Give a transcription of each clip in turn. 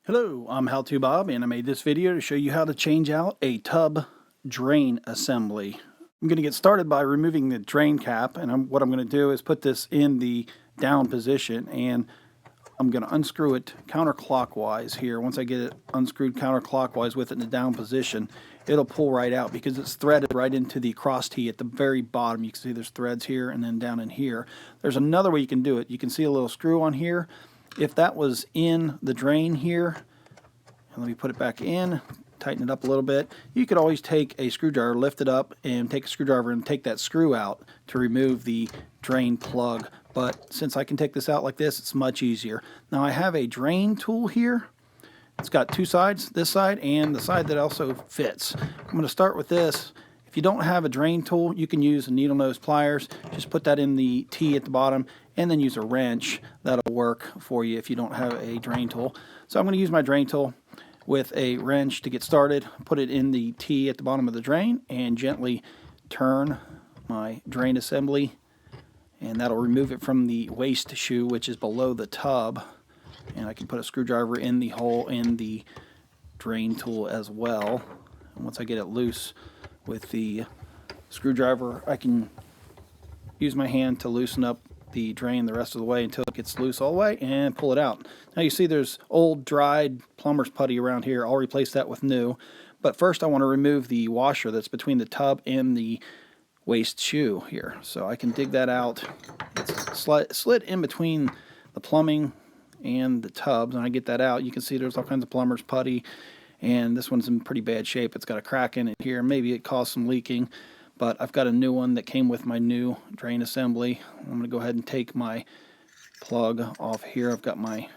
Hello, I'm How To Bob, and I made this video to show you how to change out a tub drain assembly. I'm going to get started by removing the drain cap, and what I'm going to do is put this in the down position, and I'm going to unscrew it counterclockwise here. Once I get it unscrewed counterclockwise with it in the down position, it'll pull right out because it's threaded right into the cross tee at the very bottom. You can see there's threads here and then down in here. There's another way you can do it. You can see a little screw on here. If that was in the drain here, and let me put it back in, tighten it up a little bit, you could always take a screwdriver, lift it up, and take a screwdriver and take that screw out to remove the drain plug. But since I can take this out like this, it's much easier. Now I have a drain tool here. It's got two sides, this side and the side that also fits. I'm going to start with this. If you don't have a drain tool, you can use needle nose pliers. Just put that in the T at the bottom and then use a wrench. That'll work for you if you don't have a drain tool. So I'm going to use my drain tool with a wrench to get started. Put it in the T at the bottom of the drain and gently turn my drain assembly, and that'll remove it from the waste shoe, which is below the tub. And I can put a screwdriver in the hole in the drain tool as well. And once I get it loose with the screwdriver, I can use my hand to loosen up the drain the rest of the way until it gets loose all the way and pull it out. Now you see there's old dried plumber's putty around here. I'll replace that with new. But first I want to remove the washer that's between the tub and the waste shoe here. So I can dig that out. It's slid in between the plumbing and the tubs, and I get that out. You can see there's all kinds of plumber's putty, and this one's in pretty bad shape. It's got a crack in it here. Maybe it caused some leaking, but I've got a new one that came with my new drain assembly. I'm going to go ahead and take my plug off here. I've got my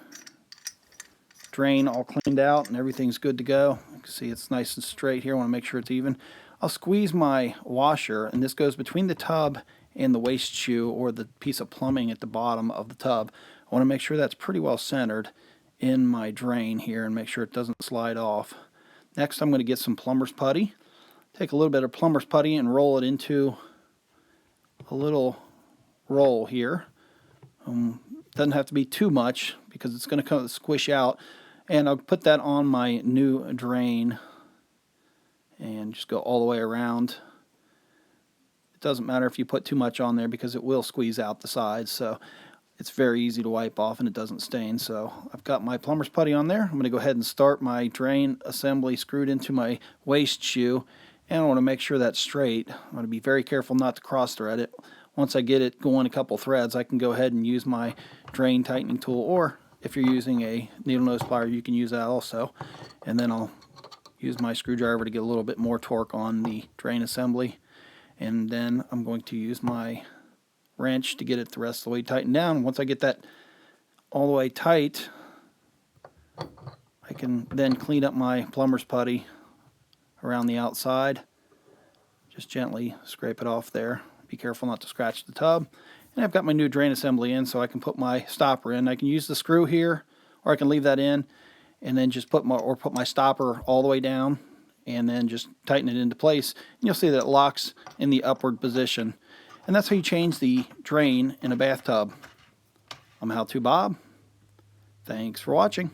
drain all cleaned out and everything's good to go. You can see it's nice and straight here. I want to make sure it's even. I'll squeeze my washer, and this goes between the tub and the waste shoe, or the piece of plumbing at the bottom of the tub. I want to make sure that's pretty well centered in my drain here and make sure it doesn't slide off. Next, I'm going to get some plumber's putty. Take a little bit of plumber's putty and roll it into a little roll here. Doesn't have to be too much because it's going to kind of squish out. And I'll put that on my new drain and just go all the way around. It doesn't matter if you put too much on there because it will squeeze out the sides. So it's very easy to wipe off and it doesn't stain. So I've got my plumber's putty on there. I'm going to go ahead and start my drain assembly screwed into my waste shoe. And I want to make sure that's straight. I want to be very careful not to cross thread it. Once I get it going a couple threads, I can go ahead and use my drain tightening tool, or if you're using a needle nose plier, you can use that also. And then I'll use my screwdriver to get a little bit more torque on the drain assembly. And then I'm going to use my wrench to get it the rest of the way tightened down. Once I get that all the way tight, I can then clean up my plumber's putty around the outside. Just gently scrape it off there. Be careful not to scratch the tub. And I've got my new drain assembly in, so I can put my stopper in. I can use the screw here, or I can leave that in and then just put my stopper all the way down and then just tighten it into place. And you'll see that it locks in the upward position. And that's how you change the drain in a bathtub. I'm How To Bob. Thanks for watching.